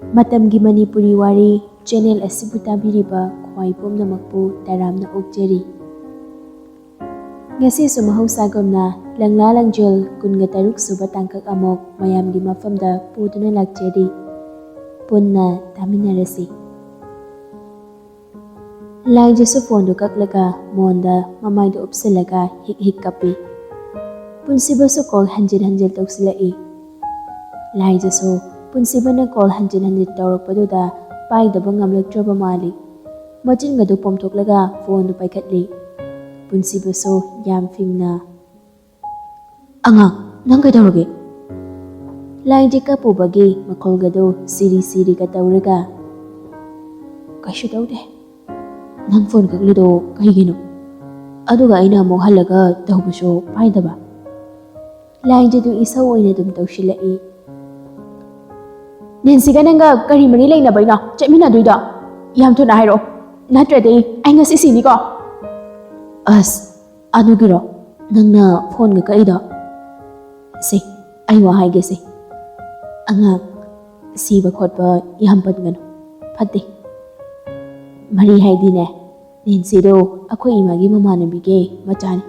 Matamgi Manipuri Wari channel asibu tabiriba khwai pumnamakpu taramna okjeri. Ngasi su mahausagamna Langla Langjin kunga taruk suba tangkak amok mayamgi mafamda puduna lakjeri. Punna taminarasi. Langje su fondu kaklaga monda mamayda upsilaga hik kapi. Punsiba su kol hanjil tausilai. Langje su punsiba na kol hanjil taurakpaduda paidaba ngamlaktraba mali. Machin gadu pomtoklaga fondu paikatli. Punsiba su yam fimna. Angang, nang kaitawrage? Langje ka pubagi makol gadu siri ka tauraga. Kaishu tawde. Nang phone kaklido kaigino. Aduga aina amok halaga tawbasho paidaba. Langje du isa oina dum tawshilai. Ninsiga nanga kari mani laina baina chatmina duida. Yam thuna hairo. Natrade ai ngasi sini ko. Adugiro nangna phone ga kaida. Si ai wa haige si. Anga siba khotba yam patgano. Phatti. Mari haidine. Ninsido akhoi imagi mamanabige machani.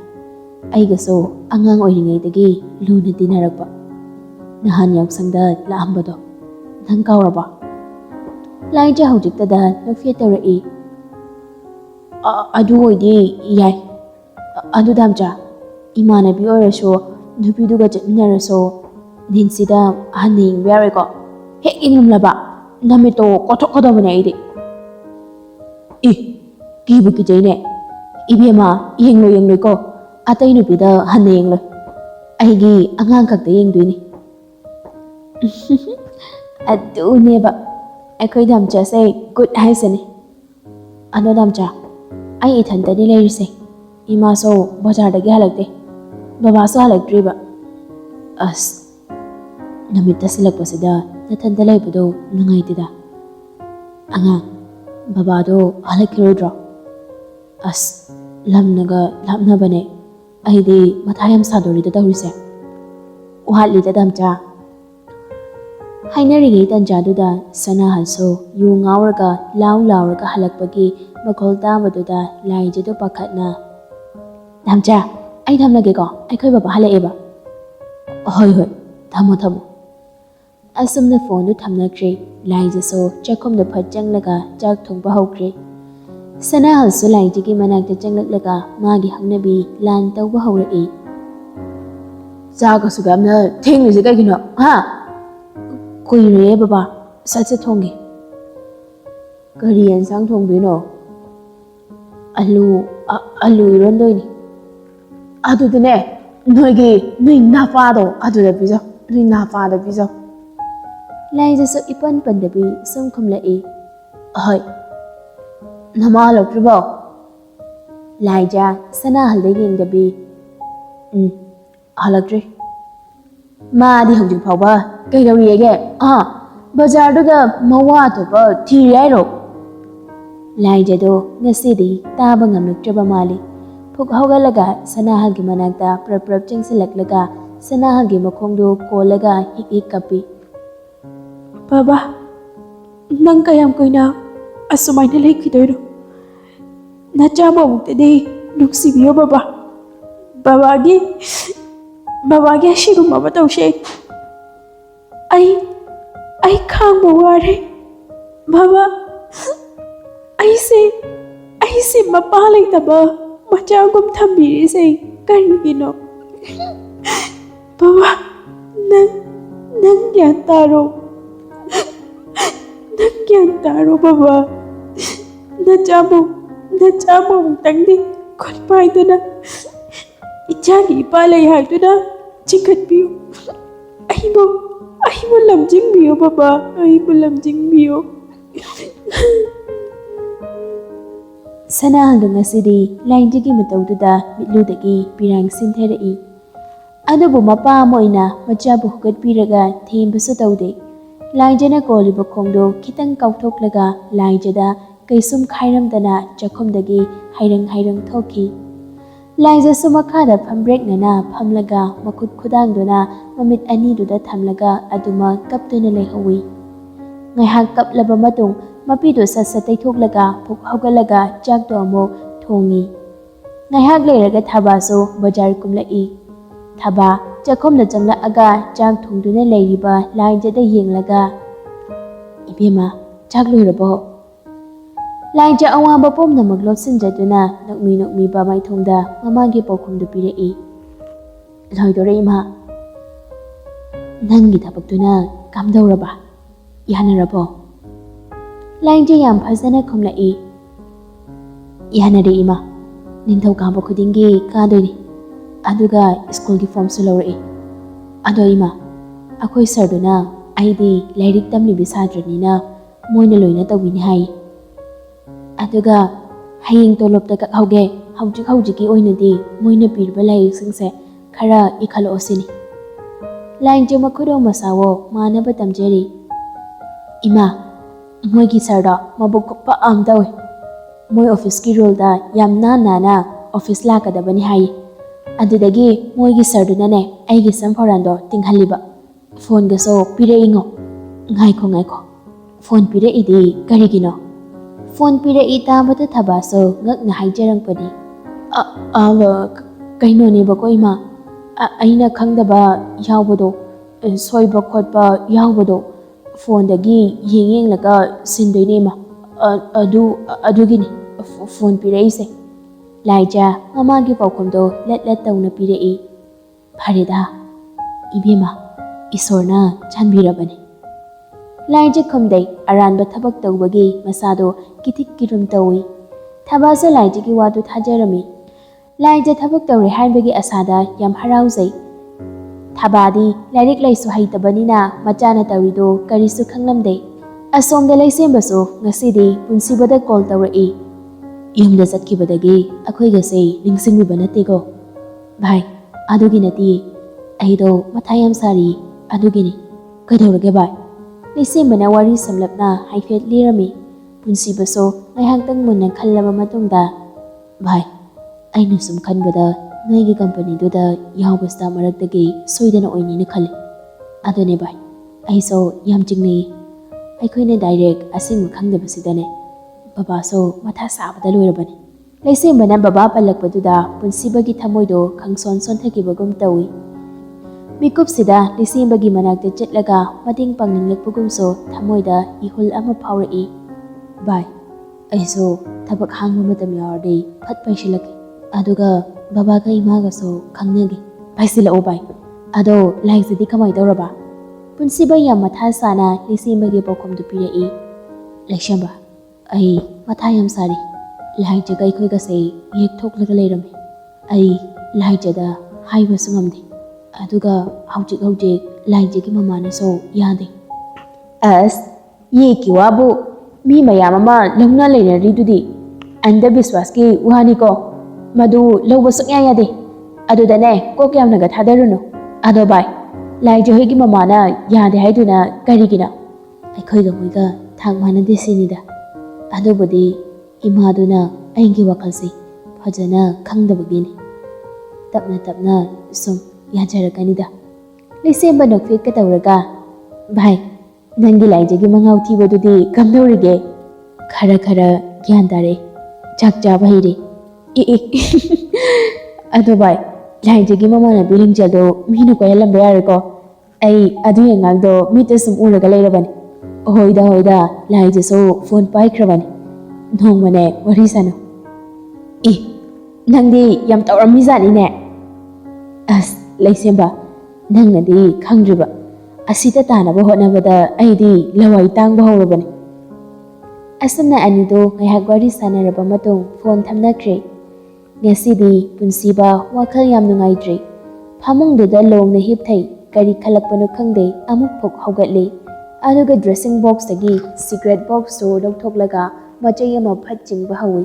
Aigaso angang oiringaidagi luna dinarakpa. Nahan yausangda laambado. Nang kauraba. Langje haujiktada nokfie tawrai. Adu oidi yai. Adu damja. Imanabi oiraso nupiduga chatminaraso ninsida haning yareko. Hek ingumlaba namito kotokodabane aidi. Kibu kijaine. Ibema yengloi ko. Atay nupida haneng lo. Aigi angang kakta yengduini. Adu neba. Akoy damcha say good haisane. Ano damcha. Ay ithanta ni layrise. Ima so bazar dagi halagde. Baba so halagdriba. Namita silagpasida natanta laypado nangaitida. Anga baba do halagkirodro. Lamnaga lamnabane. Aidi mathayam sadori da dawrise. Uhali da damcha. Hainari tanjaduda sana halso yu ngauraga lauraga halakpagi makol tabaduda laijedu pakhatna. Damcha, ai damlage ko, ai khoi baba halaeba. Hoi, thamo. Asumna phone du thamnakri, laijeso chakhomda phat janglaga chak thongpa hokri. Sana halso laijegi manakta janglaklaga magi hangnabi lan tawba haurai. Zaga sugamna thenglise kaigino, ha? Kuire baba, satse thongi. Kari yansang thongduino. Alu irondoini. Adudane, nui nafado, aduda bizo, nui nafado bizo. Laija so ipan pandabi som kumlai. Hoi. Nama lokribo. Laija sana haldagi ingdabi. Halakri. Maadi hojik phawba. Kaidawriyege bazarduga mawa toba thirairo. Laijado ngasidi taba ngamlaktraba mali. Phuk hogalaga sanahalgi manakta prap chingsilaklaga sanahalgi makhongdu kolaga hik kapi. Baba, nang kayam koina asumaina laikhidoiro. Nachama muktade nuksibiyo baba. Babagi ashiguma batawshe. Ai khang ware. Baba, ai se mapalai taba machagum thambiri se karigino. Baba, nang gyan taro baba. Nachamu tangdi khotpai duna. Ichagi palai haiduna chikat biyo. Aibo lamjing biyo baba. Aibo lamjing biyo. Sana hanggang asidi lainjigi matawduda mitludagi pirang sintherai. Adubu mapa mo ina machabu hugat piraga thembasu tawde. Lainjana koliba khongdo kitang kauthoklaga lainjada kaisum khairamdana chakhomdagi hairang thoki. Laija sumakhada phambrek nana phamlaga makut khudangduna mamit ani duda thamlaga aduma kaptuna lehawi. Ngaihak kaplaba matung mapido sa taithoklaga phuk hawgalaga chakto amuk thongi. Ngaihak leiraga Thabaso bajar kumlai. Thaba chakhomna changlaaga chak thongduna leiriba laijada yenglaga Ibema chak loirabo. Laija awaba pomna maglotsinjaduna nokmi ba maithongda mamagi paukhumdu pirai. Loidore ima. Nangi thabakduna kamdauraba. Yanarabo. Laija yam phajana khumlai. Yanare ima. Ningthau kamba khudingi kadoni. Aduga school ki form su lawrai. Ado ima. Akhoi sarduna aidi lairik tamli bisadranina moina loina tawini hai. Aduga hayeng tolopta ka hauge haujiki oinadi moina pirba lairik singse khara ikhalo osini. Laija makhudo masawo manaba tamjeri. Ima, moigi sarda mabuk pa amdawi. Moi office ki role da yam na office la kadabani hai. Adudagi moigi sardunane aigi samforando tinghaliba. Phone ga so pire ingo. Ngaiko. Phone pire idi karigino. Phone pire ita bata Thabaso ngak na haijarang padi. Kaino ni ba ko ima. Aina khangdaba yawbado soiba khotba yawbado. Phone dagi yeng laga sindoine ma adugini phone pireise Laija mamagi paukhomdo let tauna pirei pharida ibema isorna chanbirabani Laija khomdai aranba thabak tawbagi masado kitik kirum tawi Thabasa Laija ki wadu thajarami Laija thabak tawre haibagi asada yam harauzai Thabadi lairik laisu haitabanina machana tawido karisu khanglamdai Asomda laisembaso ngasidi punsibada call tawrai yumda chatkibadagi akhoigase ningsingbiba natego bhai adugi nati aido mathayam sari adugini kadawrage bhai laisembana wari samlapna haifet lirami punsibaso ngaihangtang munna khallaba matungda bhai aina sum khanbada ngai company duda yawbasta maraktagi soidana oinina khali adone bhai aiso yam jingnei Aikoina direct asing khangdabasidane baba so matha sabada loirabani laisembana baba palakpaduda punsibagi thamoido khangson sonthakibagum tawi mikup sida laisembagi manakta chetlaga mating pangninglepugum so thamoida ihul ama phaurai bai aiso thabak hangma matam yardi phat paisilaki aduga baba ga ima ga so khangnagi paisila o bai ado laizidi kamai doraba Punsiba yam matha sana lisembagi paukhomdu pirei Laishamba ai matha yam sari Laija ga ikhoi ga sei yek thoklaga leirami ai Laija da haiba sungamdi aduga haujik Laija gi mamana so yade as ye ki wabu mi mayam ama longna leinari dudi anda biswas ki wani ko madu lawba sukya yade adudane ko kyam naga thadarunu ado bai Laija hoigi mamana yade haiduna karigina aikhoiga moiga thangmana desinida adubudi imaduna aingi wakalsi phajana khangdabagini tapna sum yajarakanida laisemba nokfit ka tawraga bhai nangi Laija gi mangau thibadudi kamdorige khara gyan dare chakja bhaire ado bai Laija gi mamana biling jado minu ko yalam bayar ko ai adu yang do mita sum uraga leirabani hoida Laija so phone paikrabani nongmane wari sanu nangdi yam tawrami zani ne as laisemba nangnadi khangriba asita tanaba hotnabada aidi lawai tangba horabani asana anido ngaihak wari sanaraba matung phone thamnakre Ngasidi punsiba wakhal yam nungaidre phamungduda longna hipthai kari khalakpanu khangde amuk phok haugatle aduga dressing box tagi cigarette box so lawthoklaga machai ama phatchingba hawi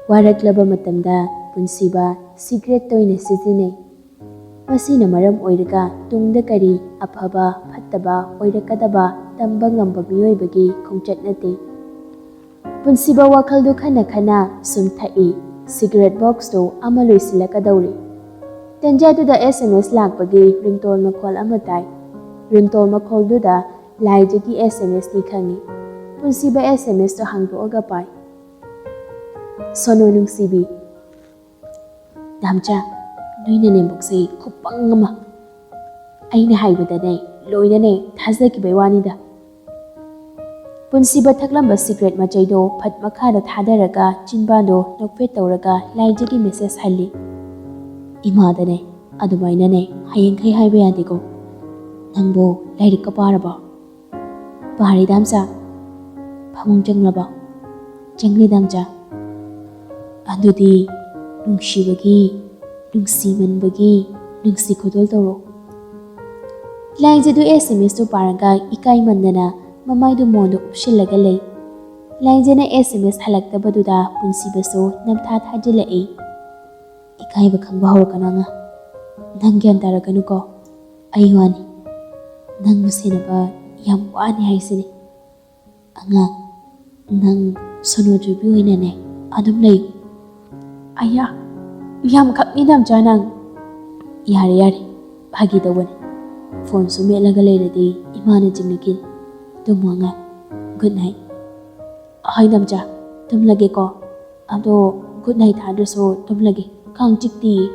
waraklaba matamda punsiba cigarette toina sijine masina maram oiraga tungda kari aphaba phattaba oirakadaba tamba ngamba miyoibagi khongchat nate punsiba wakhaldu khana sumthai cigarette box to amaloi silakadauri Dendia to the SMS lakpagi ringtone makhol amatai ringtone makhol duda ꯂꯥꯏꯖꯒꯤ SMS ꯅꯤ ꯈꯪꯉꯤ ꯄꯨꯟꯁꯤꯕ SMS ꯇꯣ ꯍꯥꯡꯗꯣꯛꯑꯒ ꯄꯥꯏ ꯁꯣꯅꯣ ꯅꯨꯡꯁꯤꯕꯤ ꯗꯥꯝꯆꯥ ꯅꯣꯏꯅ ꯅꯦꯝꯕꯣꯛꯁꯦ ꯈꯨꯄꯪ ꯑꯃ ꯑꯩꯅ ꯍꯥꯏꯕꯗꯅꯦ ꯂꯣꯏꯅꯅꯦ ꯊꯥꯖꯈꯤꯕꯩ ꯋꯥꯅꯤꯗ ꯄꯨꯟꯁꯤꯕ ꯊꯛꯂꯝꯕ cigarette ꯃꯆꯩꯗꯣ ꯐꯠ ꯃꯈꯥꯗ ꯊꯥꯗꯔꯒ ꯆꯤꯟꯕꯥꯟꯗꯣ ꯅꯣꯛꯐꯦꯠ ꯇꯧꯔꯒ ꯂꯥꯏꯖꯒꯤ ꯃꯦꯁꯦꯖ ꯍꯜꯂꯤ ꯏꯃꯥꯗꯅꯦ ꯑꯗꯨꯃꯥꯏꯅꯅꯦ ꯍꯌꯦꯡꯈꯩ ꯍꯥꯏꯕ ꯌꯥꯗꯦꯀꯣ ꯅꯪꯕꯨ ꯂꯥꯏꯔꯤꯛꯀ ꯄꯥꯔꯕꯣ ꯄꯥꯔꯤ ꯗꯥꯝꯆꯥ ꯐꯃꯨꯡ ꯆꯪꯂꯕꯣ ꯆꯪꯂꯤ ꯗꯥꯝꯆꯥ ꯑꯗꯨꯗꯤ ꯅꯨꯡꯁꯤꯕꯒꯤ ꯅꯨꯡꯁꯤꯃꯟꯕꯒꯤ ꯅꯨꯡꯁꯤ ꯈꯨꯗꯣꯜ ꯇꯧꯔꯣ ꯂꯥꯏꯖꯗꯨ SMS ꯇꯣ ꯄꯥꯔꯒ ꯏꯀꯥꯏꯃꯟꯗꯅ ꯃꯃꯥꯏꯗꯨ ꯃꯣꯟꯗ ꯎꯞꯁꯤꯜꯂꯒ ꯂꯩ ꯂꯥꯏꯖꯅ SMS ꯍꯜꯂꯛꯇꯕꯗꯨꯗ ꯄꯨꯟꯁꯤꯕꯁꯨ ꯅꯝꯊꯥ ꯊꯥꯖꯤꯜꯂꯛꯏ ꯏꯀꯥꯏꯕ ꯈꯪꯕ ꯍꯧꯔꯛꯀꯅꯣ ꯑꯉꯥꯡ ꯅꯪ ꯒ꯭ꯌꯥꯟ ꯇꯥꯔꯛꯀꯅꯨꯀꯣ ꯑꯩ ꯋꯥꯅꯤ ꯅꯪꯕꯨ ꯁꯦꯟꯅꯕ ꯌꯥꯝ ꯋꯥꯅꯤ ꯍꯥꯏꯁꯤꯅꯤ ꯑꯉꯥꯡ ꯅꯪ ꯁꯣꯅꯣ ꯊꯣꯏꯕꯤ ꯑꯣꯏꯅꯅꯦ ꯑꯗꯨꯝ ꯂꯩꯌꯨ ꯑꯌꯥ ꯌꯥꯝ ꯈꯛꯅꯤ ꯗꯥꯝꯆꯥ ꯅꯪ ꯌꯥꯔꯦ ꯌꯥꯔꯦ ꯐꯥꯒꯤ ꯇꯧꯕꯅꯤ ꯐꯣꯟꯁꯨ ꯃꯦꯠꯂꯒ ꯂꯩꯔꯗꯤ ꯏꯃꯥꯅ ꯆꯤꯡꯅꯈꯤꯅꯤ ꯇꯨꯝꯃꯣ ꯑꯉꯥꯡ ꯒꯨꯗ ꯅꯥꯏꯠ ꯍꯣꯏ ꯗꯥꯝꯆꯥ ꯇꯨꯝꯂꯒꯦꯀꯣ ꯑꯗꯣ ꯒꯨꯗ ꯅꯥꯏꯠ ꯊꯥꯗ꯭ꯔꯁꯨ ꯇꯨꯝꯂꯒꯦ ꯀꯥꯡ ꯆꯤꯛꯇꯤꯌꯦ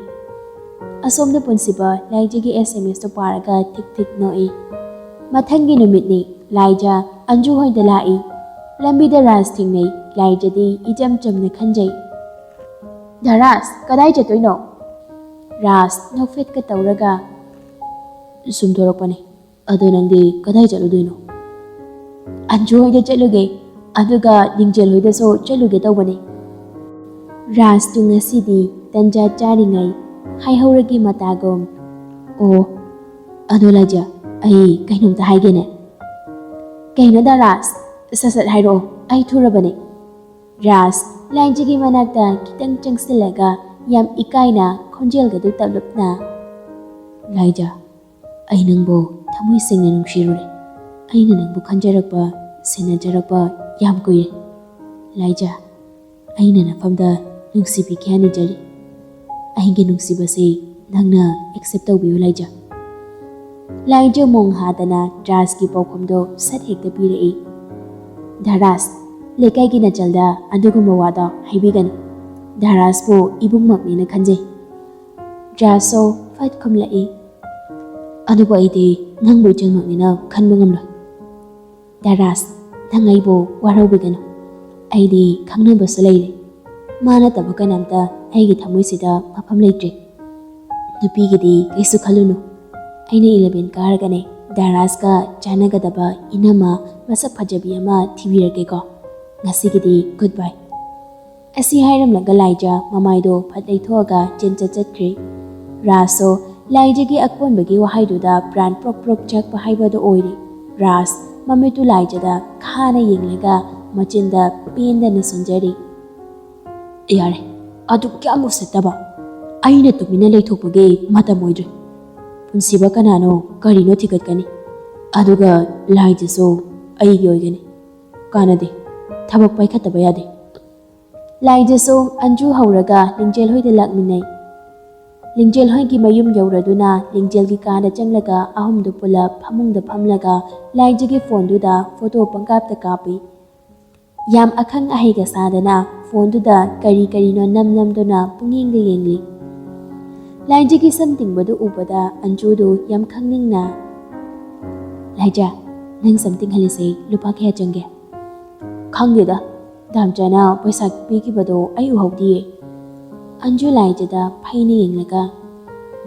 ꯑꯁꯣꯝꯗ ꯄꯨꯟꯁꯤꯕ ꯂꯥꯏꯖꯒꯤ SMS ꯇꯣ ꯄꯥꯔꯒ ꯊꯤꯛ ꯊꯤꯛ ꯅꯣꯛꯏ ꯃꯊꯪꯒꯤ ꯅꯨꯃꯤꯠꯅꯤ ꯂꯥꯏꯖ ꯑꯟꯖꯨ ꯍꯣꯏꯗ ꯂꯥꯛꯏ ꯂꯝꯕꯤꯗ ꯔꯥꯖ ꯊꯦꯡꯅꯩ ꯂꯥꯏꯖꯗꯤ ꯏꯆꯝ ꯆꯝꯅ ꯈꯟꯖꯩ ꯙꯔꯥꯖ ꯀꯗꯥꯏ ꯆꯠꯇꯣꯏꯅꯣ ꯔꯥꯖ ꯅꯣꯛꯐꯦꯠꯀ ꯇꯧꯔꯒ ꯁꯨꯝ ꯊꯣꯔꯛꯄꯅꯦ ꯑꯗꯣ ꯅꯪꯗꯤ ꯀꯗꯥꯏ ꯆꯠꯂꯨꯗꯣꯏꯅꯣ ꯑꯟꯖꯨ ꯍꯣꯏꯗ ꯆꯠꯂꯨꯒꯦ ꯑꯗꯨꯒ ꯅꯤꯡꯖꯦꯜ ꯍꯣꯏꯗꯁꯨ ꯆꯠꯂꯨꯒꯦ ꯇꯧꯕꯅꯦ ꯔꯥꯖꯇꯨ ꯉꯁꯤꯗꯤ ꯇꯟꯖꯥ ꯆꯥꯔꯤꯉꯩ ꯍꯥꯏꯍꯧꯔꯒꯤ ꯃꯇꯥꯒꯨꯝ ꯑꯣ ꯑꯗꯣ ꯂꯥꯏꯖ ꯑꯩ ꯀꯩꯅꯣꯝꯇ ꯍꯥꯏꯒꯦꯅꯦ ꯀꯩꯅꯣꯗ ꯔꯥꯖ ꯁꯠ ꯁꯠ ꯍꯥꯏꯔꯛꯑꯣ ꯑꯩ ꯊꯨꯔꯕꯅꯦ ꯔꯥꯖ ꯂꯥꯏꯖꯒꯤ ꯃꯅꯥꯛꯇ ꯈꯤꯇꯪ ꯆꯪꯁꯤꯜꯂꯒ ꯌꯥꯝ ꯏꯀꯥꯏꯅ ꯈꯣꯟꯖꯦꯜꯒꯗꯨ ꯇꯞꯂꯞꯅ ꯂꯥꯏꯖ ꯑꯩ ꯅꯪꯕꯨ ꯊꯃꯣꯏ ꯁꯦꯡꯅ ꯅꯨꯡꯁꯤꯔꯨꯔꯦ ꯑꯩꯅ ꯅꯪꯕꯨ ꯈꯟꯖꯔꯛꯄ ꯁꯦꯟꯅꯖꯔꯛꯄ ꯌꯥꯝ ꯀꯨꯏꯔꯦ ꯂꯥꯏꯖ ꯑꯩꯅ ꯅꯐꯝꯗ ꯅꯨꯡꯁꯤꯕꯤꯒꯦ ꯍꯥꯏꯅꯖꯔꯤ ꯑꯩꯒꯤ ꯅꯨꯡꯁꯤꯕꯁꯤ ꯅꯪꯅ ꯑꯦꯛꯁꯦꯞ ꯇꯧꯕꯤꯌꯨ ꯂꯥꯏꯖ ꯂꯥꯏꯖ ꯃꯣꯡ ꯍꯥꯗꯅ ꯔꯥꯖꯀꯤ ꯄꯥꯎꯈꯨꯝꯗꯣ ꯁꯠ ꯍꯦꯛꯇ ꯄꯤꯔꯛꯏ ꯙꯔꯥꯖ ꯂꯩꯀꯥꯏꯒꯤ ꯅꯆꯜꯗ ꯑꯗꯨꯒꯨꯝꯕ ꯋꯥꯗꯣ ꯍꯥꯏꯕꯤꯒꯅꯨ ꯙꯔꯥꯖꯄꯨ ꯏꯕꯨꯡꯃꯛꯅꯦꯅ ꯈꯟꯖꯩ ꯔꯥꯖꯁꯨ ꯐꯠ ꯈꯨꯝꯂꯛꯏ ꯑꯗꯨꯕꯨ ꯑꯩꯗꯤ ꯅꯪꯕꯨ ꯏꯆꯜꯃꯛꯅꯦꯅ ꯈꯟꯕ ꯉꯝꯂꯣꯏ ꯙꯔꯥꯖ ꯅꯪ ꯑꯩꯕꯨ ꯋꯥꯔꯧꯕꯤꯒꯅꯨ ꯑꯩꯗꯤ ꯈꯪꯅꯕꯁꯨ ꯂꯩꯔꯦ ꯃꯥ ꯅꯠꯇꯕ ꯀꯅꯥꯝꯇ ꯑꯩꯒꯤ ꯊꯃꯣꯏꯁꯤꯗ ꯃꯐꯝ ꯂꯩꯇ꯭ꯔꯦ ꯅꯨꯄꯤꯒꯤꯗꯤ ꯀꯩꯁꯨ ꯈꯜꯂꯨꯅꯨ ꯑꯩꯅ 11 ꯀꯥꯔꯒꯅꯦ ꯙꯔꯥꯖꯀ ꯆꯥꯟꯅꯒꯗꯕ ꯏꯅꯝꯃ ꯃꯁꯛ ꯐꯖꯕꯤ ꯑꯃ ꯊꯤꯕꯤꯔꯒꯦꯀꯣ ꯉꯁꯤꯒꯤꯗꯤ ꯒꯨꯗ ꯕꯥꯏ ꯑꯁꯤ ꯍꯥꯏꯔꯝꯂꯒ ꯂꯥꯏꯖ ꯃꯃꯥꯏꯗꯣ ꯐꯠ ꯂꯩꯊꯣꯛꯑꯒ ꯆꯦꯟꯆꯠ ꯆꯠꯈ꯭ꯔꯦ ꯔꯥꯖꯁꯨ ꯂꯥꯏꯖꯒꯤ ꯑꯀꯣꯟꯕꯒꯤ ꯋꯥꯍꯩꯗꯨꯗ ꯄ꯭ꯔꯥꯟ ꯄ꯭ꯔꯣꯛ ꯄ꯭ꯔꯣꯛ ꯆꯥꯛꯄ ꯍꯥꯏꯕꯗꯨ ꯑꯣꯏꯔꯦ ꯔꯥꯖ ꯃꯃꯤꯠꯇꯨ ꯂꯥꯏꯖꯗ ꯈꯥꯅ ꯌꯦꯡꯂꯒ ꯃꯆꯤꯟꯗ ꯄꯦꯟꯗꯅ ꯁꯣꯟꯖꯔꯤ ꯌꯥꯔꯦ ꯑꯗꯨ ꯀꯌꯥꯝ ꯎꯁꯤꯠꯇꯕ ꯑꯩꯅ ꯇꯨꯃꯤꯟꯅ ꯂꯩꯊꯣꯛꯄꯒꯤ ꯃꯇꯝ ꯑꯣꯏꯗ꯭ꯔꯦ ꯄꯨꯟꯁꯤꯕ ꯀꯅꯥꯅꯣ ꯀꯔꯤꯅꯣ ꯊꯤꯒꯠꯀꯅꯤ ꯑꯗꯨꯒ ꯂꯥꯏꯖꯁꯨ ꯑꯩꯒꯤ ꯑꯣꯏꯒꯅꯤ ꯀꯥꯟꯅꯗꯦ ꯊꯕꯛ ꯄꯥꯏꯈꯠꯇꯕ ꯌꯥꯗꯦ ꯂꯥꯏꯖꯁꯨ ꯑꯟꯖꯨ ꯍꯧꯔꯒ ꯂꯤꯡꯖꯦꯜ ꯍꯣꯏꯗ ꯂꯥꯛꯃꯤꯟꯅꯩ ꯂꯤꯡꯖꯦꯜ ꯍꯣꯏꯒꯤ ꯃꯌꯨꯝ ꯌꯧꯔꯗꯨꯅ ꯂꯤꯡꯖꯦꯜꯒꯤ ꯀꯥꯗ ꯆꯪꯂꯒ ꯑꯍꯨꯝꯗꯨ ꯄꯨꯂꯞ ꯐꯃꯨꯡꯗ ꯐꯝꯂꯒ ꯂꯥꯏꯖꯒꯤ ꯐꯣꯟꯗꯨꯗ ꯐꯣꯇꯣ ꯄꯪꯀꯥꯞꯇ ꯀꯥꯞꯄꯤ ꯌꯥꯝ ꯑꯈꯪ ꯑꯍꯩꯒ ꯁꯥꯗꯅ ꯐꯣꯟꯗꯨꯗ ꯀꯔꯤ ꯀꯔꯤꯅꯣ ꯅꯝꯗꯨꯅ ꯄꯨꯡꯌꯦꯡꯗ ꯌꯦꯡꯂꯤ ꯂꯥꯏꯖꯒꯤ ꯁꯝ ꯇꯤꯡꯕꯗꯨ ꯎꯕꯗ ꯑꯟꯖꯨꯗꯨ ꯌꯥꯝ ꯈꯪꯅꯤꯡꯅ ꯂꯥꯏꯖ ꯅꯪ ꯁꯝ ꯇꯤꯡꯍꯜꯂꯤꯁꯦ ꯂꯨꯄꯥ ꯀꯌꯥ ꯆꯪꯒꯦ ꯈꯪꯗꯦꯗ ꯗꯥꯝꯆꯥꯅ ꯄꯩꯁꯥ ꯄꯤꯈꯤꯕꯗꯣ ꯑꯩ ꯎꯍꯧꯗꯤꯌꯦ ꯑꯟꯖꯨ ꯂꯥꯏꯖꯗ ꯐꯩꯅ ꯌꯦꯡꯂꯒ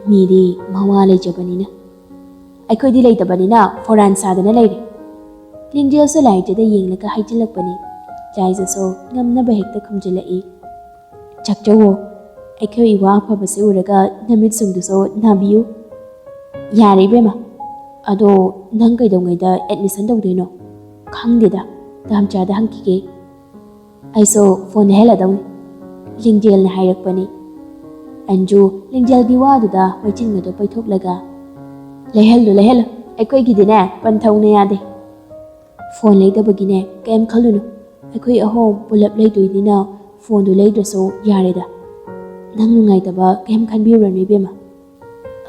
ꯃꯤꯗꯤ ꯃꯋꯥ ꯂꯩꯖꯕꯅꯤꯅ ꯑꯩꯈꯣꯏꯗꯤ ꯂꯩꯇꯕꯅꯤꯅ ꯐꯣꯔꯥꯟ ꯁꯥꯗꯅ ꯂꯩꯔꯦ ꯂꯤꯡꯖꯦꯜꯁꯨ ꯂꯥꯏꯖꯗ ꯌꯦꯡꯂꯒ ꯍꯥꯏꯖꯤꯜꯂꯛꯄꯅꯤ ꯂꯥꯏꯖꯁꯨ ꯉꯝꯅꯕ ꯍꯦꯛꯇ ꯈꯨꯝꯖꯤꯜꯂꯛꯏ ꯆꯥꯛꯆꯧꯋꯣ ꯑꯩꯈꯣꯏ ꯏꯋꯥ ꯑꯐꯕꯁꯦ ꯎꯔꯒ ꯅꯨꯃꯤꯠꯁꯤꯡꯗꯨꯁꯨ ꯅꯥꯕꯤꯌꯨ ꯌꯥꯔꯦ ꯏꯕꯦꯝꯃ ꯑꯗꯣ ꯅꯪ ꯀꯩꯗꯧꯉꯩꯗ ꯑꯦꯗꯃꯤꯁꯟ ꯇꯧꯗꯣꯏꯅꯣ ꯈꯪꯗꯦꯗ ꯗꯥꯝꯆꯥꯗ ꯍꯪꯈꯤꯒꯦ ꯑꯩꯁꯨ ꯐꯣꯟ ꯂꯩꯍꯜꯂꯗꯧꯅꯤ ꯂꯤꯡꯖꯦꯜꯅ ꯍꯥꯏꯔꯛꯄꯅꯤ ꯑꯟꯖꯨ ꯂꯤꯡꯖꯦꯜꯒꯤ ꯋꯥꯗꯨꯗ ꯃꯩꯆꯤꯟꯒꯗꯣ ꯄꯩꯊꯣꯛꯂꯒ ꯂꯩꯍꯜꯂꯨ ꯑꯩꯈꯣꯏꯒꯤꯗꯤꯅꯦ ꯄꯟꯊꯧꯅ ꯌꯥꯗꯦ ꯐꯣꯟ ꯂꯩꯗꯕꯒꯤꯅꯦ ꯀꯩꯝ ꯈꯜꯂꯨꯅꯨ ꯑꯩꯈꯣꯏ ꯑꯍꯨꯝ ꯄꯨꯂꯞ ꯂꯩꯗꯣꯏꯅꯤꯅ ꯐꯣꯟꯗꯨ ꯂꯩꯗ꯭ꯔꯁꯨ ꯌꯥꯔꯦꯗ ꯅꯪ ꯅꯨꯡꯉꯥꯏꯇꯕ ꯀꯩꯝ ꯈꯟꯕꯤꯔꯨꯔꯅꯨ ꯏꯕꯦꯝꯃ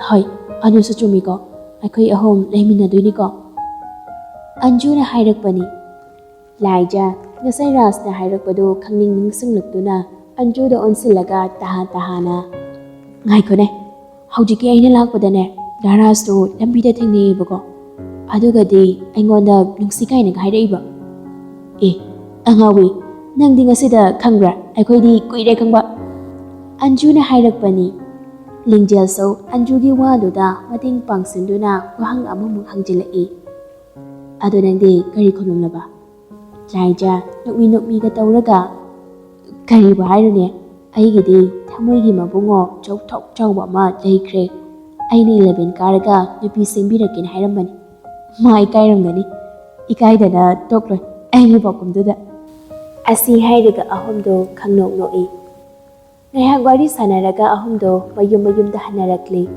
ꯍꯣꯏ ꯑꯗꯨꯁꯨ ꯆꯨꯝꯃꯤꯀꯣ ꯑꯩꯈꯣꯏ ꯑꯍꯨꯝ ꯂꯩꯃꯤꯟꯅꯗꯣꯏꯅꯤꯀꯣ Anjuna hairakpani. Laija, ngasay Rasna hairakpado khangning ningsinglukduna Anjuda onsilaga tahana. Ngaikone, haujiki aina lakpadane, Darasto lambida thengneyebako. Adugadi aingonda nungsikayna hairaiba. Angawi, nangdi ngasida khangbra, aikoidi kuire khangba. Anjuna hairakpani. Lingjel Anjugi waduda mating pangsinduna wahang amamuk hangjilai. Ado nangdi kari khulumlaba. Laija nukmi gatauraga. Kari bahairune, aigidi thamoigi mabungo chokthok chawba ma leikre. Aini 11 karaga nupi simbirakin hairambani. Mai kairamgani. Ikaidana tokloi, aigi bakumduda. Asi hairiga ahomdo khangnok noi. Ngayhak wari sanaraga ahomdo mayum da hanarakli.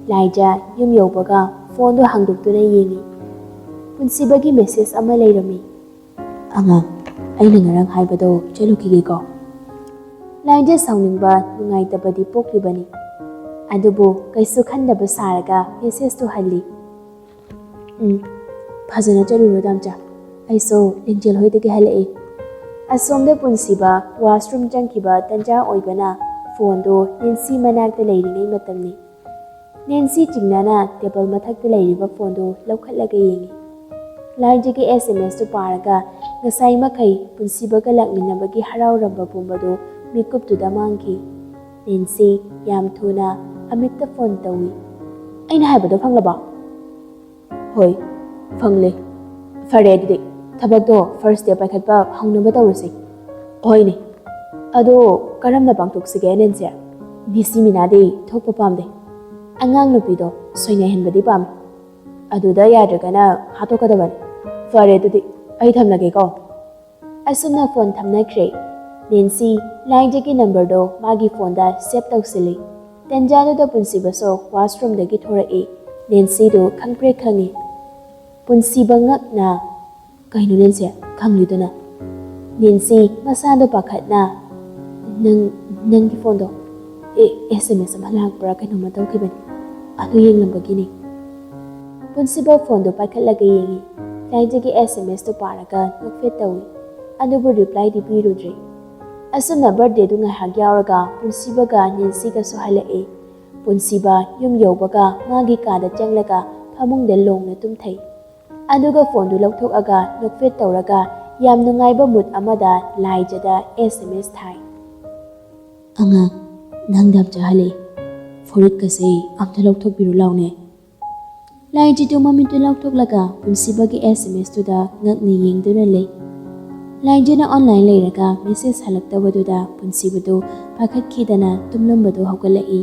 Laija yum yobaga phone do hangduktuna yengi. Punsibagi message ama leirami. Angang, aina ngarang haibado chalukigeko. Laija sauningba nungaitabadi poklibani. Adubu kaisu khandaba saraga message to halli. Phajana chaluro damcha. Aiso lingjel hoidagi halai. Asomda punsiba washroom jangkiba tanja oibana phone do Nancy manakta leiringai matamni. Nancy tingnana table mathakta leiriba phone do laukhatlaga yengi. Laijagi SMS to paraga ngasai makai punsibaga lakminabagi harauramba pumbado mikuptuda mangki. Nancy yam thuna amitta phone tawi. Aina haibado phanglaba? Hoi, phangle. Fare adidi. Thabakdo first day paikhatpa haunaba tawrasi. Hoine. Ado karamna pangthuksige Nancy. Misi minade thokpa pamde. Angang nupido soina henbadi pam. Aduda yadragana hatokadabani. Fare adudi ai thamlage ko. Asumna phone thamnakre. Nancy Laijagi number do magi phone da save tawsili. Tanjado da punsibaso washroom dagi thorai. Nancy do khangpre khangi. Punsiba ngakna kaino Nancy khangliduna. Nancy masado pakhatna nanggi phone do SMS ama lakpra kaino matau kibani. Adu yenglambagini. Punsiba phone do paikhatlaga yengi. Laijagi SMS to paraga nokfet tawi. Adubu reply di pirudri. Asumna birthday du ngahak yauraga punsibaga Nancy ga sohalai. Punsiba yum yobaga magi kada changlaga phamungda longna tumthai. Aduga phone du lauthokaga nokfet tawraga yam nungaiba mood amada laijada SMS thai. Anga nangdam chahale. Forit kase amta lauthobiru laune. Laiji tu mamintu lauthoklaga punsibagi SMS tu da ngakni yengduna lei. Laijana online leiraga message halaktabaduda punsibadu pakhatkidana tumlambadu hawgalai.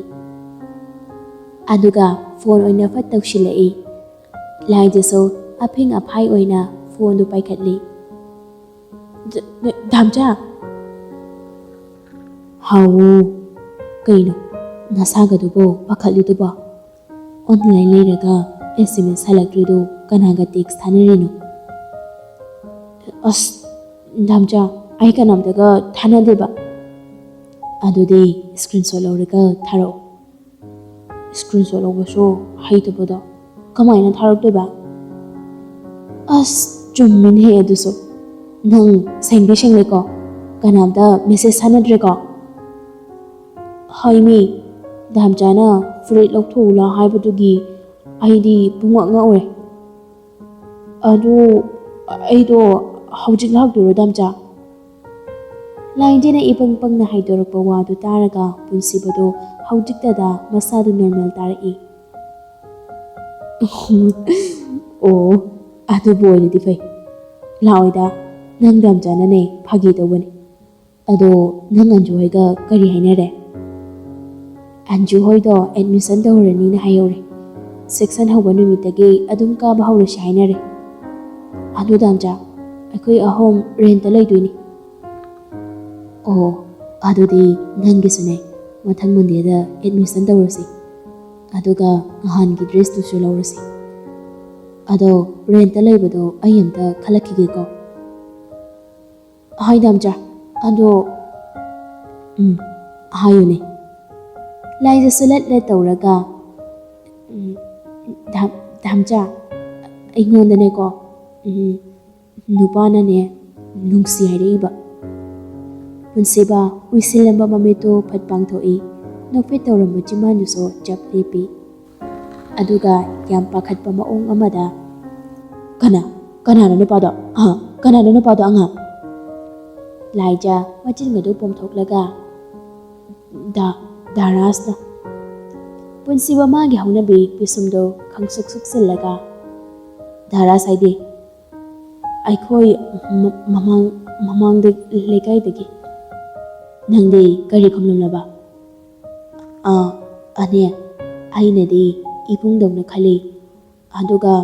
Aduga phone oina fat tawshilai. Laijaso aping aphai oina phone du paikhatli. Damcha. Hawu kaino nasagadubo pakhatliduba. Online leiraga SMS halakridu kanaga text thanarino. Damcha ai kanamdaga thanadeba. Adudi screenshot lauraga tharo. Screenshot laubaso haitubada kamaina tharakdeba. Chummin he aduso. Nang sengdi sengleko kanamda message sanadreko. Haimi damchana freight lauthoula haibadugi aidi pungwa ngaure. Adu aido haujik lakduro damcha. Laijana ipang na haidorakpa wadu taraga punsibado haujiktada masadu normal tarai. Oh, adu boy di fai. Laoida nang damchana ne phagi tawani. Ado nang Anju hoiga kari hainare. Anju hoido admission tawrani na hayore. Section hauba numitagi adum kaba haurashi hainare. Adu damcha akoi ahom rent laiduini. Oh, adudi nangisune mathang Monday da admission tawrasi. Aduga ahangi dress tu su laurasi. Ado rent laibado ayamta khalakigeko. Hai damcha. Ado hayune. Laija sulat le tawraga damcha aingondaneko ꯅꯨꯄꯥꯅꯅꯦ ꯅꯨꯡꯁꯤ ꯍꯥꯏꯔꯛꯏꯕ꯫ ꯄꯨꯟꯁꯤꯕ ꯎꯏꯁꯤꯜꯂꯝꯕ ꯃꯃꯤꯠꯇꯨ ꯐꯠ ꯄꯥꯡꯊꯣꯛꯏ, ꯅꯣꯛꯐꯦꯠ ꯇꯧꯔꯝꯕ ꯆꯤꯟꯕꯥꯟꯗꯨꯁꯨ ꯆꯞ ꯂꯦꯞꯄꯤ꯫ ꯑꯗꯨꯒ ꯌꯥꯝ ꯄꯥꯈꯠꯄ ꯃꯑꯣꯡ ꯑꯃꯗ, ꯀꯅꯥꯅꯣ ꯅꯨꯄꯥꯗꯣ? ꯀꯅꯥꯅꯣ ꯅꯨꯄꯥꯗꯣ ꯑꯉꯥꯡ? ꯂꯥꯏꯖꯥ ꯃꯆꯤꯟꯒꯗꯨ ꯄꯣꯝꯊꯣꯛꯂꯒ, ꯗꯥꯔꯥꯁꯅ꯫ ꯄꯨꯟꯁꯤꯕ ꯃꯥꯒꯤ ꯍꯧꯅꯕꯤ ꯄꯤꯁꯨꯝꯗꯨ ꯈꯪꯁꯨꯛ ꯁꯨꯛꯆꯤꯜꯂꯒ, ꯗꯥꯔꯥꯁ ꯍꯥꯏꯗꯤ? ꯑꯩꯈꯣꯏ ꯃꯃꯥꯡꯗ ꯂꯩꯀꯥꯏꯗꯒꯤ꯫ ꯅꯪꯗꯤ ꯀꯔꯤ ꯈꯨꯝꯂꯝꯂꯕ? ꯑꯅꯦ, ꯑꯩꯅꯗꯤ ꯏꯕꯨꯡꯗꯧꯅ ꯈꯜꯂꯤ, ꯑꯗꯨꯒ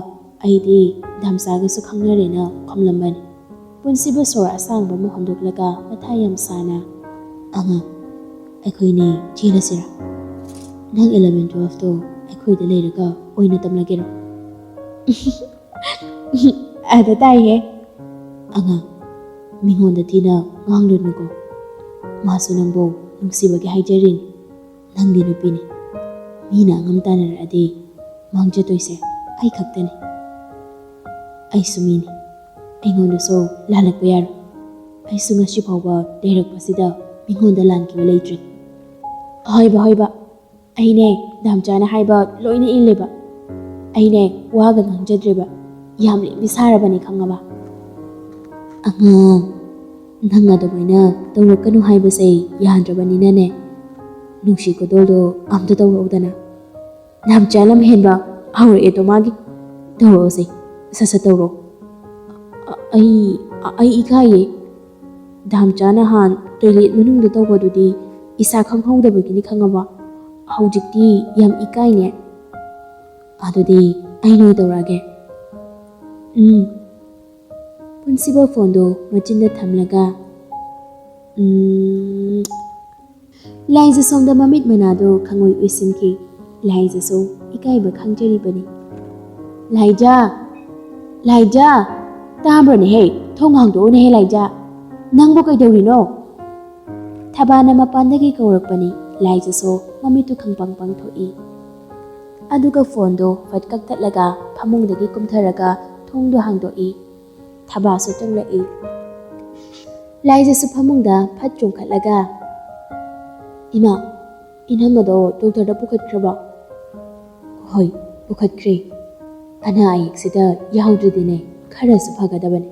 ꯑꯩꯗꯤ ꯙꯝꯆꯥꯒꯁꯨ ꯈꯪꯅꯔꯦꯅ ꯈꯨꯝꯂꯝꯕꯅꯤ꯫ ꯄꯨꯟꯁꯤꯕ ꯁꯣꯔ ꯑꯁꯥꯡꯕ ꯑꯃ ꯍꯣꯟꯗꯣꯛꯂꯒ ꯃꯊꯥ ꯌꯥꯝ ꯁꯥꯅ, ꯑꯩꯈꯣꯏꯅꯤ ꯆꯦꯜꯂꯁꯤꯔꯥ? ꯅꯪ 11-12ꯇꯣ ꯑꯩꯈꯣꯏꯗ ꯂꯩꯔꯒ ꯑꯣꯏꯅ ꯇꯝꯂꯒꯦꯔꯣ? ꯑꯗ ꯇꯥꯏꯍꯦ꯫ ꯃꯤꯉꯣꯟꯗ ꯊꯤꯅ ꯉꯥꯡꯂꯨꯅꯨꯀꯣ, ꯃꯥꯁꯨ ꯅꯪꯕꯨ ꯅꯨꯡꯁꯤꯕꯒꯤ ꯍꯥꯏꯖꯔꯤꯅꯤ꯫ ꯅꯪꯗꯤ ꯅꯨꯄꯤꯅꯤ, ꯃꯤꯅ ꯑꯉꯝ ꯇꯥꯟꯅꯔꯛꯑꯗꯤ ꯃꯥꯡꯖꯗꯣꯏꯁꯦ ꯑꯩ ꯈꯛꯇꯅꯤ꯫ ꯑꯩꯁꯨ ꯃꯤꯅꯤ, ꯑꯩꯉꯣꯟꯗꯁꯨ ꯂꯥꯜꯂꯛꯄ ꯌꯥꯔꯣꯏ꯫ ꯑꯩꯁꯨ ꯉꯁꯤ ꯐꯥꯎꯕ ꯂꯩꯔꯛꯄꯁꯤꯗ ꯃꯤꯉꯣꯟꯗ ꯂꯥꯟꯈꯤꯕ ꯂꯩꯇ꯭ꯔꯤ꯫ ꯍꯣꯏꯕ, ꯑꯩꯅꯦ ꯙꯝꯆꯥꯅ ꯍꯥꯏꯕ ꯂꯣꯏꯅ ꯏꯜꯂꯦꯕ꯫ ꯑꯩꯅꯦ ꯋꯥꯒ ꯉꯥꯡꯖꯗ꯭ꯔꯦꯕ, ꯌꯥꯝ ꯂꯦꯝꯕꯤ ꯁꯥꯔꯕꯅꯤ ꯈꯪꯉꯕ? ꯅꯪ ꯑꯗꯨꯃꯥꯏꯅ ꯇꯧꯔꯛꯀꯅꯨ ꯍꯥꯏꯕꯁꯦ ꯌꯥꯗ꯭ꯔꯕꯅꯤꯅꯅꯦ, ꯅꯨꯡꯁꯤ ꯈꯨꯗꯣꯜꯗꯣ ꯑꯝꯇ ꯇꯧꯔꯛꯎꯗꯅ꯫ ꯙꯝꯆꯥ ꯂꯝ ꯍꯦꯟꯕ ꯍꯧꯔꯛꯑꯦꯗꯣ ꯃꯥꯒꯤ, ꯇꯧꯔꯛꯑꯣꯁꯦ, ꯁꯠ ꯇꯧꯔꯣ꯫ ꯑꯩ ꯏꯀꯥꯏꯌꯦ꯫ ꯙꯝꯆꯥ ꯅꯍꯥꯟ ꯇꯣꯏꯂꯦꯠ ꯃꯅꯨꯡꯗ ꯇꯧꯕꯗꯨꯗꯤ ꯏꯁꯥ ꯈꯪꯍꯧꯗꯕꯒꯤꯅꯤ ꯈꯪꯉꯕ? ꯍꯧꯖꯤꯛꯇꯤ ꯌꯥꯝ ꯏꯀꯥꯏꯅꯦ꯫ ꯑꯗꯨꯗꯤ ꯑꯩ ꯇꯧꯔꯛꯑꯒꯦ꯫ ꯄꯨꯟꯁꯤꯕ ꯐꯣꯟꯗꯣ ꯃꯆꯤꯟꯗ ꯊꯝꯂꯒ, ꯂꯥꯏꯖ ꯁꯣꯝꯗ ꯃꯃꯤꯠ ꯃꯅꯥꯗꯣ ꯈꯪꯑꯣꯏ ꯎꯏꯁꯤꯟꯈꯤ꯫ ꯂꯥꯏꯖꯁꯨ ꯏꯀꯥꯏꯕ ꯈꯪꯖꯔꯤꯕꯅꯤ꯫ ꯂꯥꯏꯖꯥ, ꯇꯥꯕ꯭ꯔꯣꯅꯦꯍꯦ? ꯊꯣꯡ ꯍꯥꯡꯗꯣꯛꯎꯅꯦꯍꯦ ꯂꯥꯏꯖꯥ, ꯅꯪꯕꯨ ꯀꯩꯗꯧꯔꯤꯅꯣ? ꯊꯕꯥꯅ ꯃꯄꯥꯟꯗꯒꯤ ꯀꯧꯔꯛꯄꯅꯤ꯫ ꯂꯥꯏꯖꯁꯨ ꯃꯃꯤꯠꯇꯨ ꯈꯪꯄꯥꯡ ꯄꯥꯡꯊꯣꯛꯏ꯫ ꯑꯗꯨꯒ ꯐꯣꯟꯗꯣ ꯐꯠ ꯀꯛꯊꯠꯂꯒ ꯐꯃꯨꯡꯗꯒꯤ ꯀꯨꯝꯊꯔꯒ ꯊꯣꯡꯗꯣ ꯍꯥꯡꯗꯣꯛꯏ꯫ ꯊꯕꯥꯁꯨ ꯆꯪꯂꯛꯏ꯫ ꯂꯥꯏꯖꯁꯨ ꯐꯃꯨꯡꯗ ꯐꯠ ꯆꯣꯡꯈꯠꯂꯒ, ꯏꯃꯥ, ꯏꯅꯝꯃꯗꯣ ꯗꯣꯛꯇꯔꯗ ꯄꯨꯈꯠꯈ꯭ꯔꯕꯣ? ꯍꯣꯏ, ꯄꯨꯈꯠꯈ꯭ꯔꯦ꯫ ꯑꯅꯥ ꯑꯌꯦꯛꯁꯤꯗ ꯌꯥꯎꯗ꯭ꯔꯗꯤꯅꯦ ꯈꯔꯁꯨ ꯐꯒꯗꯕꯅꯤ꯫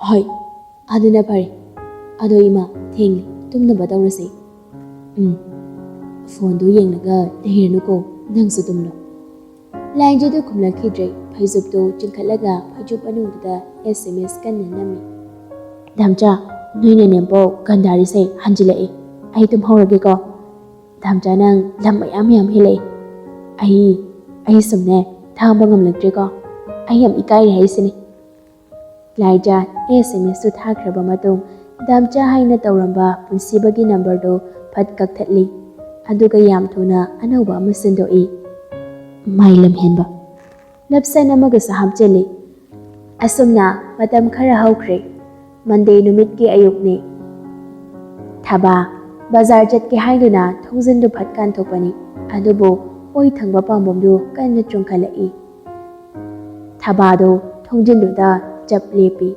ꯍꯣꯏ, ꯑꯗꯨꯅ ꯐꯔꯦ꯫ ꯑꯗꯣ ꯏꯃꯥ, ꯊꯦꯡꯂꯦ, ꯇꯨꯝꯅꯕ ꯇꯧꯔꯁꯦ꯫ ꯐꯣꯟꯗꯣ ꯌꯦꯡꯂꯒ ꯂꯩꯔꯅꯨꯀꯣ, ꯅꯪꯁꯨ ꯇꯨꯝꯂꯣ꯫ ꯂꯥꯏꯖꯗꯨ ꯈꯨꯝꯂꯛꯈꯤꯗ꯭ꯔꯦ꯫ ꯐꯩꯖꯨꯞꯇꯨ ꯆꯤꯡꯈꯠꯂꯒ ꯐꯩꯖꯨꯞ ꯃꯅꯨꯡꯗꯨꯗ SMS ꯀꯟꯅ ꯅꯝꯃꯤ꯫ ꯙꯝꯆꯥ, ꯅꯣꯏ ꯅꯦꯅꯦꯝꯄꯣꯛ ꯒꯟꯙꯥꯔꯤꯁꯦ ꯍꯟꯖꯤꯜꯂꯛꯑꯦ, ꯑꯩ ꯇꯨꯝꯍꯧꯔꯒꯦꯀꯣ꯫ ꯙꯝꯆꯥ, ꯅꯪ ꯂꯝ ꯃꯌꯥꯝ ꯍꯦꯜꯂꯛꯑꯦ꯫ ꯑꯩ ꯁꯨꯝꯅꯦ ꯊꯥꯡꯕ ꯉꯝꯂꯛꯇ꯭ꯔꯦꯀꯣ, ꯑꯩ ꯌꯥꯝ ꯏꯀꯥꯏꯔꯦ ꯍꯥꯏꯁꯤꯅꯤ꯫ ꯂꯥꯏꯖꯥ SMSꯇꯨ ꯊꯥꯈ꯭ꯔꯕ ꯃꯇꯨꯡ ꯙꯝꯆꯥ ꯍꯥꯏꯅ ꯇꯧꯔꯝꯕ ꯄꯨꯟꯁꯤꯕꯒꯤ ꯅꯝꯕꯔꯗꯨ ꯐꯠ ꯀꯛꯊꯠꯂꯤ꯫ ꯑꯗꯨꯒ ꯌꯥꯝ ꯊꯨꯅ ꯑꯅꯧꯕ ꯑꯃ ꯁꯤꯟꯗꯣꯛꯏ꯫ ꯃꯥꯏ ꯂꯝꯍꯦꯟꯕ, ꯂꯞꯁꯟ ꯑꯃꯒꯁꯨ ꯍꯥꯞꯆꯤꯜꯂꯤ꯫ ꯑꯁꯨꯝꯅ ꯃꯇꯝ ꯈꯔ ꯍꯧꯈ꯭ꯔꯦ꯫ ꯃꯟꯗꯦ ꯅꯨꯃꯤꯠꯀꯤ ꯑꯌꯨꯛꯅꯤ꯫ ꯊꯕꯥ ꯕꯖꯥꯔ ꯆꯠꯀꯦ ꯍꯥꯏꯗꯨꯅ ꯊꯣꯡꯖꯤꯟꯗꯨ ꯐꯠ ꯀꯥꯟꯊꯣꯛꯄꯅꯤ꯫ ꯑꯗꯨꯕꯨ ꯑꯣꯏ ꯊꯪꯕ ꯄꯥꯝꯕꯣꯝꯗꯨ ꯀꯟꯅ ꯆꯣꯡꯈꯠꯂꯛꯏ꯫ ꯊꯕꯥꯗꯨ ꯊꯣꯡꯖꯤꯟꯗꯨꯗ ꯆꯞ ꯂꯦꯞꯄꯤ꯫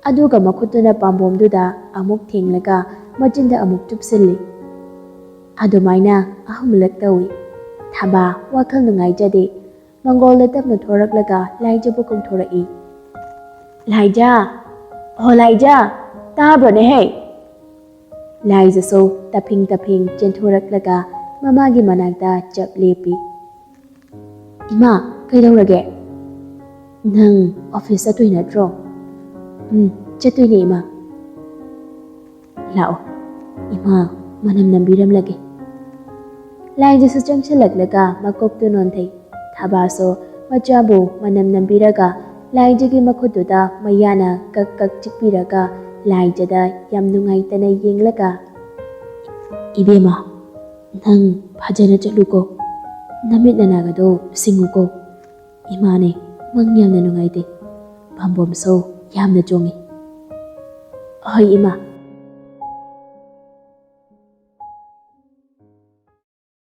ꯑꯗꯨꯒ ꯃꯈꯨꯠꯇꯨꯅ ꯄꯥꯝꯕꯣꯝꯗꯨꯗ ꯑꯃꯨꯛ ꯊꯦꯡꯂꯒ ꯃꯆꯤꯟꯗ ꯑꯃꯨꯛ ꯆꯨꯞꯁꯤꯜꯂꯤ꯫ ꯑꯗꯨꯃꯥꯏꯅ 3ꯂꯛ ꯇꯧꯏ꯫ ꯊꯕꯥ ꯋꯥꯈꯜ ꯅꯨꯡꯉꯥꯏꯖꯗꯦ꯫ ꯃꯪꯒꯣꯜꯗ ꯇꯞꯅ ꯊꯣꯔꯛꯂꯒ ꯂꯥꯏꯖꯕꯨ ꯀꯧꯊꯣꯔꯛꯏ꯫ ꯂꯥꯏꯖꯥ, ꯂꯥꯏꯖꯥ, ꯇꯥꯕ꯭ꯔꯣꯅꯦꯍꯦ? ꯂꯥꯏꯖꯁꯨ ꯇꯐꯤꯡ ꯆꯦꯟꯊꯣꯔꯛꯂꯒ ꯃꯃꯥꯒꯤ ꯃꯅꯥꯛꯇ ꯆꯞ ꯂꯦꯞꯄꯤ꯫ ꯏꯃꯥ, ꯀꯩꯗꯧꯔꯒꯦ? ꯅꯪ ꯑꯣꯐꯤꯁ ꯆꯠꯇꯣꯏ ꯅꯠꯇ꯭ꯔꯣ? ꯆꯠꯇꯣꯏꯅꯦ ꯏꯃꯥ꯫ ꯂꯥꯛꯑꯣ, ꯏꯃꯥ ꯃꯅꯝ ꯅꯝꯕꯤꯔꯝꯂꯒꯦ꯫ ꯂꯥꯏꯖꯁꯨ ꯆꯪꯁꯤꯜꯂꯛꯂꯒ ꯃꯀꯣꯛꯇꯨ ꯅꯣꯟꯊꯩ꯫ ꯊꯕꯥꯁꯨ ꯃꯆꯥꯕꯨ ꯃꯅꯝ ꯅꯝꯕꯤꯔꯒ ꯂꯥꯏꯖꯒꯤ ꯃꯈꯨꯠꯇꯨꯗ ꯃꯌꯥꯅ ꯀꯛ ꯆꯤꯛꯄꯤꯔꯒ ꯂꯥꯏꯖꯗ ꯌꯥꯝ ꯅꯨꯡꯉꯥꯏꯇꯅ ꯌꯦꯡꯂꯒ, ꯏꯕꯦꯝꯃ, ꯅꯪ ꯐꯖꯅ ꯆꯠꯂꯨꯀꯣ, ꯅꯃꯤꯠ ꯅꯅꯥꯒꯗꯣ ꯁꯤꯡꯉꯨꯀꯣ꯫ ꯏꯃꯥꯅꯦ ꯃꯪ ꯌꯥꯝꯅ ꯅꯨꯡꯉꯥꯏꯇꯦ, ꯄꯥꯝꯕꯣꯝꯁꯨ ꯌꯥꯝꯅ ꯆꯣꯡꯉꯤ꯫ ꯍꯣꯏ ꯏꯃꯥ,